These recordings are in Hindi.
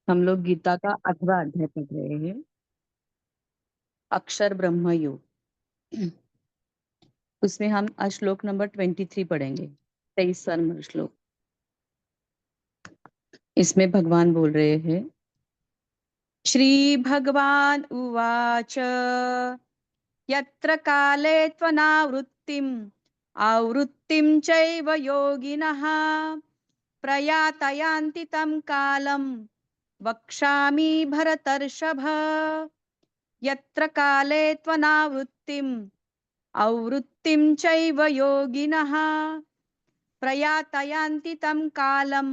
हम लोग गीता का 8वां अध्याय पढ़ रहे हैं, अक्षर ब्रह्म योग। उसमें हम आज श्लोक नंबर 23 पढ़ेंगे, 23वां नंबर श्लोक। इसमें भगवान बोल रहे हैं, श्री भगवान उवाच यत्र काले त्वनावृत्तिम् आवृत्तिं चैव योगिनः प्रयातयान्ति तं कालं वक्ष्यामि भरतर्षभ। यत्र काले त्वनावृत्तिम् आवृत्तिं चैव योगिनः प्रयातयान्ति तं कालं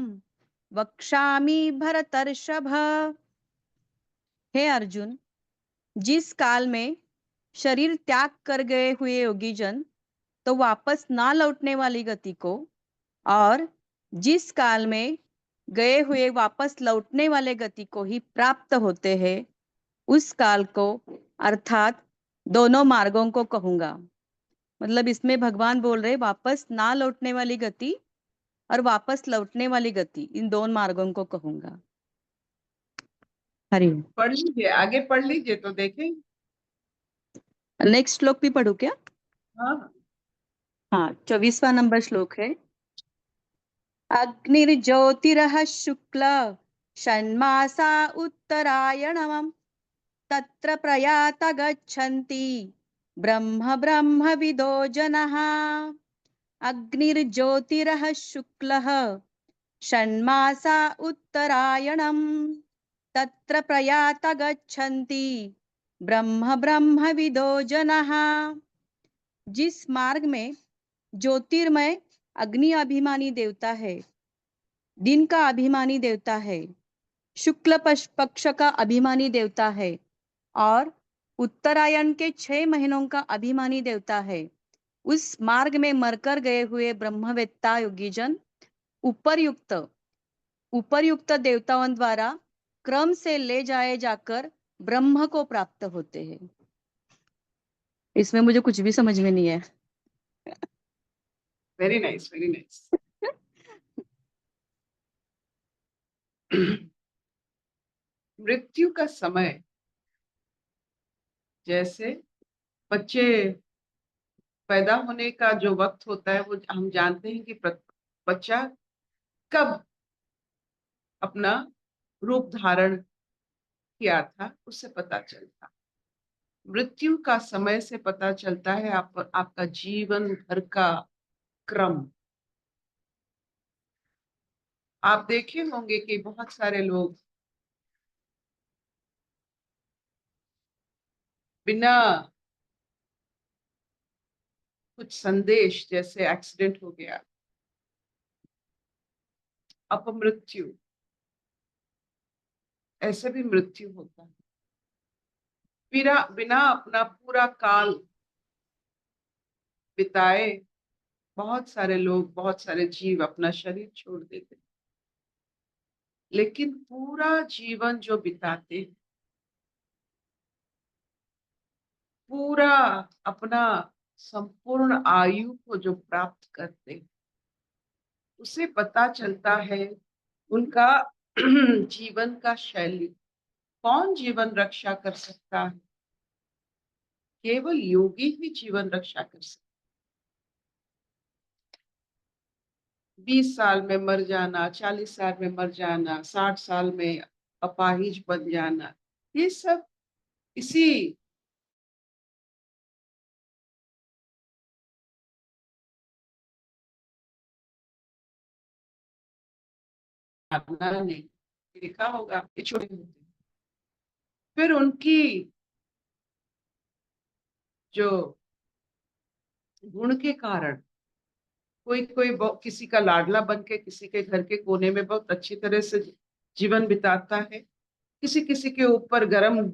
वक्ष्यामि भरतर्षभ। हे अर्जुन, जिस काल में शरीर त्याग कर गए हुए योगी जन तो वापस ना लौटने वाली गति को, और जिस काल में गए हुए वापस लौटने वाले गति को ही प्राप्त होते हैं, उस काल को अर्थात दोनों मार्गों को कहूंगा। मतलब इसमें भगवान बोल रहे वापस ना लौटने वाली गति और वापस लौटने वाली गति, इन दोनों मार्गों को कहूंगा। हरि। पढ़ लीजिए, आगे पढ़ लीजिए तो देखें। नेक्स्ट श्लोक भी पढ़ू क्या? हाँ, हाँ, 24वां नंबर श्लोक है, अग्निर्ज्योतिरः शुक्ल षण्मासा उत्तरायणम् तत्र प्रयात गच्छन्ति ब्रह्म ब्रह्मविदो जनः। अग्निर्ज्योतिरः शुक्लः षण्मासा उत्तरायणम् तत्र प्रयात गच्छन्ति ब्रह्म ब्रह्मविदो जनः। जिस मार्ग में ज्योतिर्मय अग्नि अभिमानी देवता है, दिन का अभिमानी देवता है, शुक्ल पक्ष का अभिमानी देवता है और उत्तरायण के 6 महीनों का अभिमानी देवता है, उस मार्ग में मरकर गए हुए ब्रह्मवेत्ता योगीजन उपर्युक्त देवताओं द्वारा क्रम से ले जाए जाकर ब्रह्म को प्राप्त होते हैं। इसमें मुझे कुछ भी समझ में नहीं है। Very nice, very nice. मृत्यु का समय, जैसे बच्चे पैदा होने का जो वक्त होता है वो हम जानते हैं कि बच्चा कब अपना रूप धारण किया था उससे पता चलता। मृत्यु का समय से पता चलता है आपका जीवन भर का क्रम। आप देखे होंगे कि बहुत सारे लोग बिना कुछ संदेश, जैसे एक्सीडेंट हो गया, अपमृत्यु, ऐसे भी मृत्यु होता है। बिना बिना अपना पूरा काल बिताए बहुत सारे लोग, बहुत सारे जीव अपना शरीर छोड़ देते हैं। लेकिन पूरा जीवन जो बिताते हैं, पूरा अपना संपूर्ण आयु को जो प्राप्त करते हैं, उसे पता चलता है उनका जीवन का शैली। कौन जीवन रक्षा कर सकता है? केवल योगी ही जीवन रक्षा कर सकता। 20 साल में मर जाना, 40 साल में मर जाना, 60 साल में अपाहिज बन जाना, ये सब इसी ने देखा होगा कि छोटे होते हैं। फिर उनकी जो गुण के कारण कोई कोई किसी का लाडला बन के किसी के घर के कोने में बहुत अच्छी तरह से जीवन बिताता है। किसी किसी के ऊपर गर्म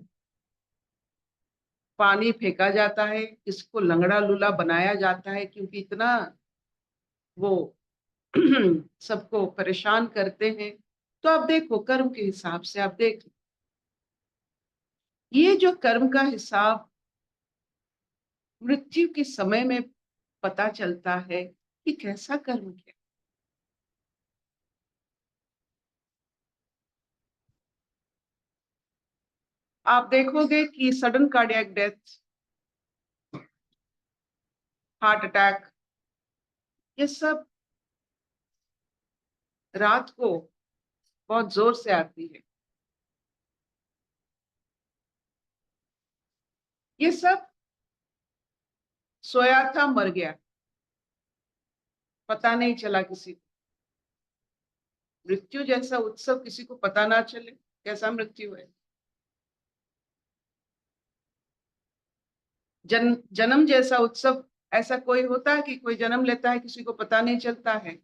पानी फेंका जाता है, किसको लंगड़ा लूला बनाया जाता है, क्योंकि इतना वो सबको परेशान करते हैं। तो आप देखो, कर्म के हिसाब से आप देख, ये जो कर्म का हिसाब मृत्यु के समय में पता चलता है कि कैसा कर्म किया। आप देखोगे कि sudden cardiac death, heart attack, ये सब रात को बहुत जोर से आती है। ये सब सोया था, मर गया, पता नहीं चला किसी को। मृत्यु जैसा उत्सव किसी को पता ना चले, कैसा मृत्यु है। जन्म जैसा उत्सव ऐसा कोई होता है कि कोई जन्म लेता है किसी को पता नहीं चलता है?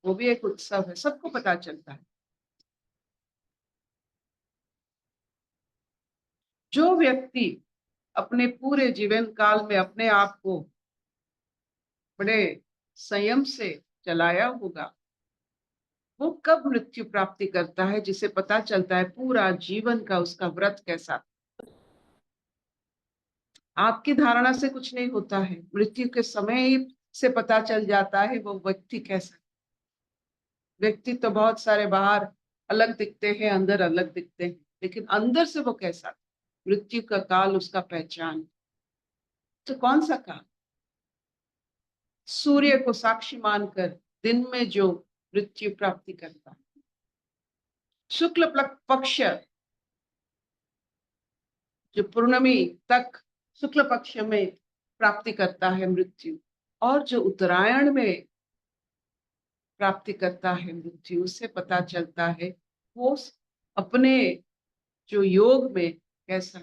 वो भी एक उत्सव है, सबको पता चलता है। जो व्यक्ति अपने पूरे जीवन काल में अपने आप को बड़े संयम से चलाया होगा, वो कब मृत्यु प्राप्ति करता है, जिसे पता चलता है पूरा जीवन का उसका व्रत कैसा था। आपकी धारणा से कुछ नहीं होता है, मृत्यु के समय ही से पता चल जाता है वो व्यक्ति कैसा। व्यक्ति तो बहुत सारे बाहर अलग दिखते हैं, अंदर अलग दिखते हैं, लेकिन अंदर से वो कैसा, मृत्यु का काल उसका पहचान। तो कौन सा काल? सूर्य को साक्षी मानकर दिन में जो मृत्यु प्राप्ति करता है, शुक्ल पक्ष, जो पूर्णिमा तक शुक्ल पक्ष में प्राप्ति करता है मृत्यु, और जो उत्तरायण में प्राप्ति करता है मृत्यु, उससे पता चलता है वो अपने जो योग में कैसा।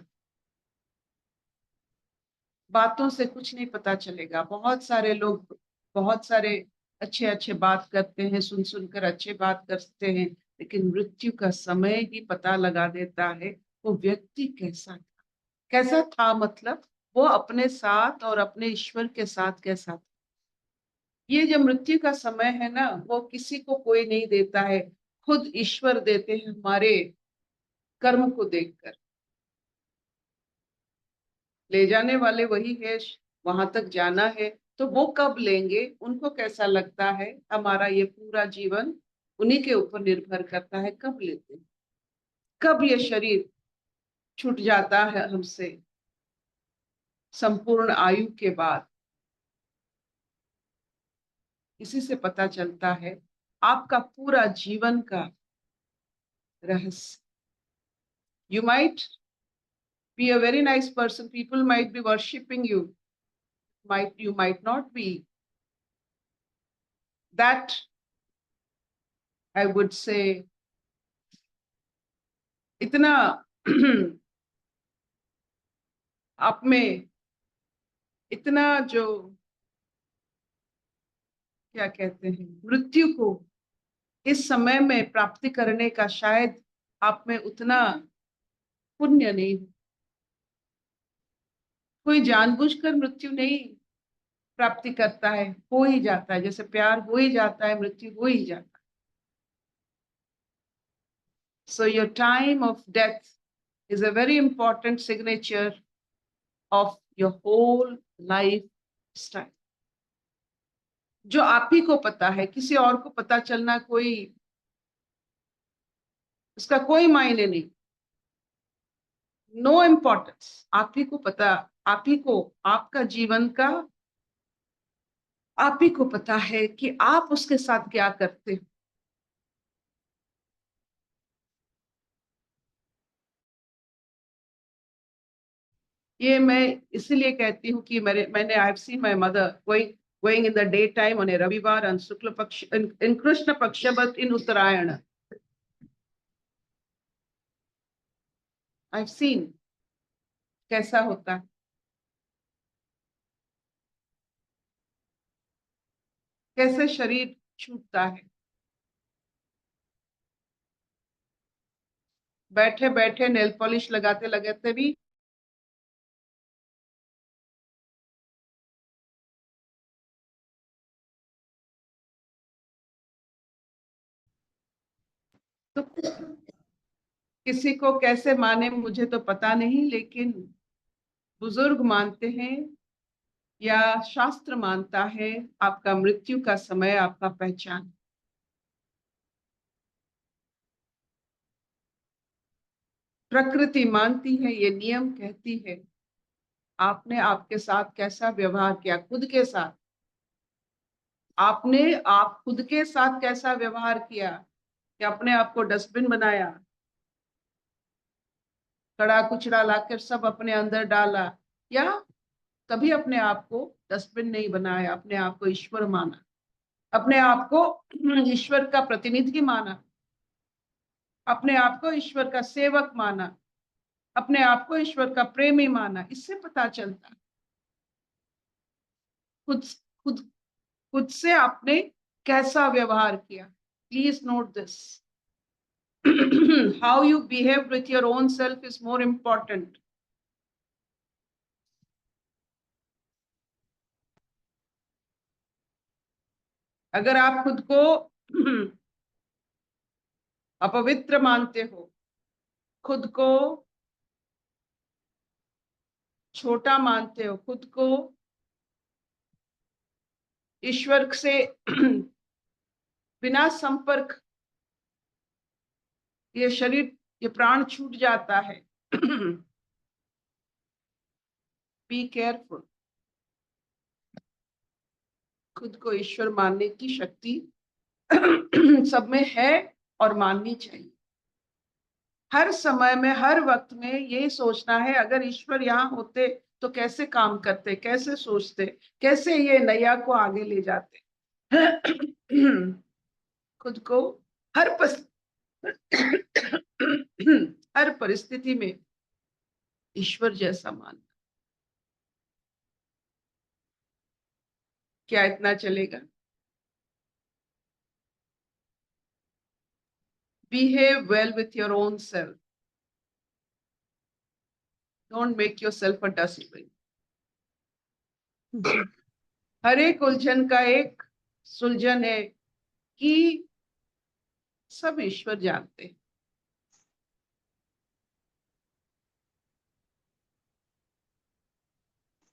बातों से कुछ नहीं पता चलेगा। बहुत सारे लोग बहुत सारे अच्छे अच्छे बात करते हैं, सुन सुनकर अच्छे बात करते हैं, लेकिन मृत्यु का समय ही पता लगा देता है वो व्यक्ति कैसा था। कैसा था मतलब वो अपने साथ और अपने ईश्वर के साथ कैसा था। ये जो मृत्यु का समय है ना, वो किसी को कोई नहीं देता है, खुद ईश्वर देते हैं हमारे कर्म को देखकर। ले जाने वाले वही है, वहां तक जाना है, तो वो कब लेंगे, उनको कैसा लगता है। हमारा ये पूरा जीवन उन्हीं के ऊपर निर्भर करता है, कब लेते हैं, कब ये शरीर छूट जाता है हमसे संपूर्ण आयु के बाद। इसी से पता चलता है आपका पूरा जीवन का रहस्य। You might be a very nice person, people might be worshipping you, you might not be that, I would say, इतना आप में इतना जो क्या कहते हैं मृत्यु को इस समय में प्राप्ति करने का शायद आप में उतना पुण्य नहीं। कोई जानबूझकर मृत्यु नहीं प्राप्ति करता है, हो ही जाता है, जैसे प्यार हो ही जाता है, मृत्यु हो ही जाता है। So your time of death is a very important signature of your whole lifestyle, जो आप ही को पता है, किसी और को पता चलना कोई उसका कोई मायने नहीं, नो इम्पोर्टेंस। आप ही को पता, आप ही को आपका जीवन का आप ही को पता है कि आप उसके साथ क्या करते हो। ये मैं इसलिए कहती हूँ कि मैंने I have seen my mother going in the day time on a रविवार on शुक्ल पक्ष इन कृष्ण पक्ष बट इन उत्तरायण। आई हैव सीन कैसा होता है, कैसे शरीर छूटता है। बैठे बैठे नेल पॉलिश लगाते लगाते भी तो किसी को कैसे माने मुझे तो पता नहीं, लेकिन बुजुर्ग मानते हैं या शास्त्र मानता है आपका मृत्यु का समय आपका पहचान। प्रकृति मानती है, ये नियम कहती है। आपने आपके साथ कैसा व्यवहार किया, खुद के साथ आपने आप खुद के साथ कैसा व्यवहार किया, कि अपने आप को डस्टबिन बनाया, कड़ा कुचड़ा लाकर सब अपने अंदर डाला, या कभी अपने आप को डस्टबिन नहीं बनाया, अपने आप को ईश्वर माना, अपने आप को ईश्वर का प्रतिनिधि माना, अपने आप को ईश्वर का सेवक माना, अपने आप को ईश्वर का प्रेमी माना। इससे पता चलता खुद खुद खुद से आपने कैसा व्यवहार किया। Please note this. How you behave with your own self is more important. अगर आप खुद को अपवित्र मानते हो, खुद को छोटा मानते हो, खुद को ईश्वर से बिना संपर्क ये शरीर, ये प्राण छूट जाता है। Be careful. खुद को ईश्वर मानने की शक्ति सब में है और माननी चाहिए। हर समय में, हर वक्त में यही सोचना है, अगर ईश्वर यहाँ होते तो कैसे काम करते, कैसे सोचते, कैसे ये नैया को आगे ले जाते। खुद को हर हर परिस्थिति में ईश्वर जैसा मानना। क्या इतना चलेगा? Behave well with your own self. Don't make yourself a dustbin. हर एक उलझन का एक सुलझन है कि सब ईश्वर जानते हैं।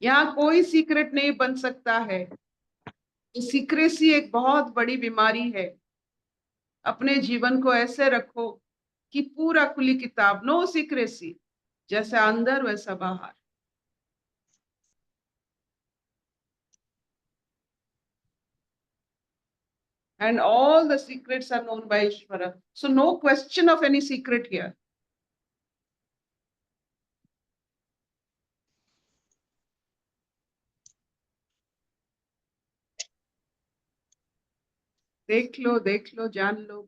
यहाँ कोई सीक्रेट नहीं बन सकता है। सीक्रेसी एक बहुत बड़ी बीमारी है। अपने जीवन को ऐसे रखो कि पूरा खुली किताब, नो सीक्रेसी, जैसा अंदर वैसा बाहर। And all the secrets are known by Ishvara. So no question of any secret here. देख लो, जान लो,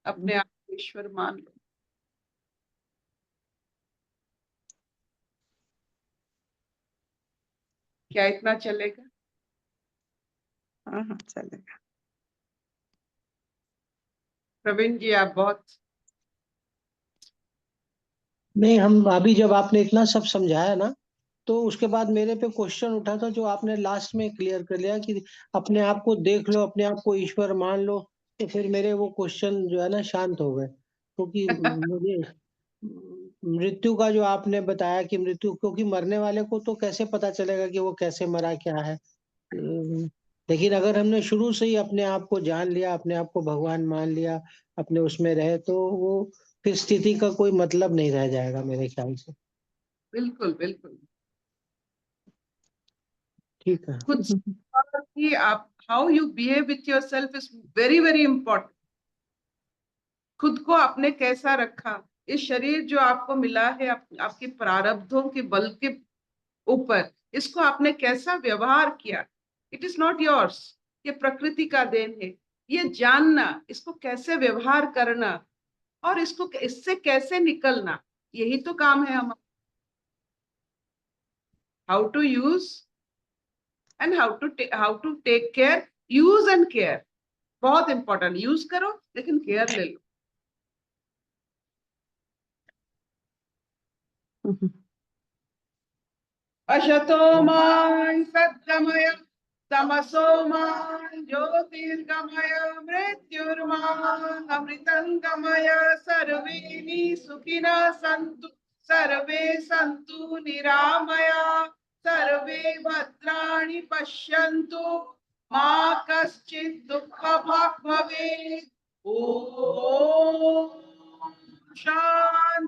अपने आप को ईश्वर मान लो। क्या इतना चलेगा? हाँ चलेगा। प्रवीण जी, आप बहुत नहीं, हम अभी जब आपने इतना सब समझाया ना, तो उसके बाद मेरे पे क्वेश्चन उठा था जो आपने लास्ट में क्लियर कर लिया कि अपने आप को देख लो, अपने आप को ईश्वर मान लो। तो फिर मेरे वो क्वेश्चन जो है ना शांत हो गए, क्योंकि मुझे मृत्यु का जो आपने बताया कि मृत्यु, क्योंकि मरने वाले को तो कैसे पता चलेगा कि वो कैसे मरा, क्या है। लेकिन अगर हमने शुरू से ही अपने आप को जान लिया, अपने आप को भगवान मान लिया, अपने उसमें रहे, तो वो फिर स्थिति का कोई मतलब नहीं रह जाएगा मेरे ख्याल से। बिल्कुल बिल्कुल ठीक है। खुद कि आप how you behave with your self is very very important. खुद को आपने कैसा रखा, इस शरीर जो आपको मिला है आपके प्रारब्धों के बल के ऊपर, इसको आपने कैसा व्यवहार किया। इट इज नॉट योर्स, ये प्रकृति का देन है। ये जानना, इसको कैसे व्यवहार करना और इसको इससे कैसे निकलना, यही तो काम है हमारा। How to use and how to take care. Use and care बहुत इंपॉर्टेंट। यूज करो लेकिन केयर ले लो। अशतो मा सद्गमय तमसो मा ज्योतिर्गमय मृत्युर्मा अमृतंगमय। सर्वे सुखिनः सन्तु, सर्वे सन्तु निरामया, सर्वे भद्राणि पश्यन्तु, मा कश्चित् दुःखभाग् भवेत्। ॐ शान्ति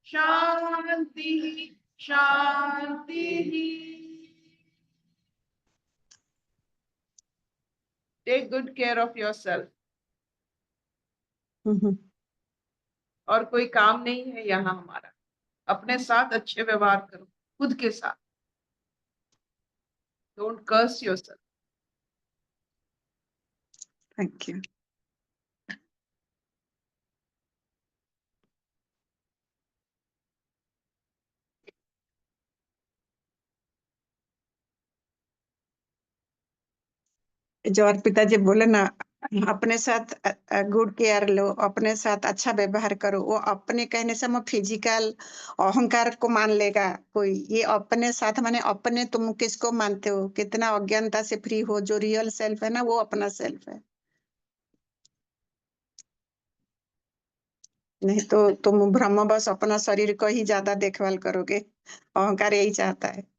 शांति शांति। Take good care of yourself. और कोई काम नहीं है यहाँ हमारा। अपने साथ अच्छे व्यवहार करो, खुद के साथ। Don't curse yourself. Thank you. जो अर्पिता जी बोले ना, अपने साथ गुड केयर लो, अपने साथ अच्छा व्यवहार करो, वो अपने कहने से हम फिजिकल अहंकार को मान लेगा कोई। ये अपने साथ माने अपने तुम किसको मानते हो, कितना अज्ञानता से फ्री हो। जो रियल सेल्फ है ना, वो अपना सेल्फ है। नहीं तो तुम भ्रमवश अपना शरीर को ही ज्यादा देखभाल करोगे। अहंकार यही चाहता है।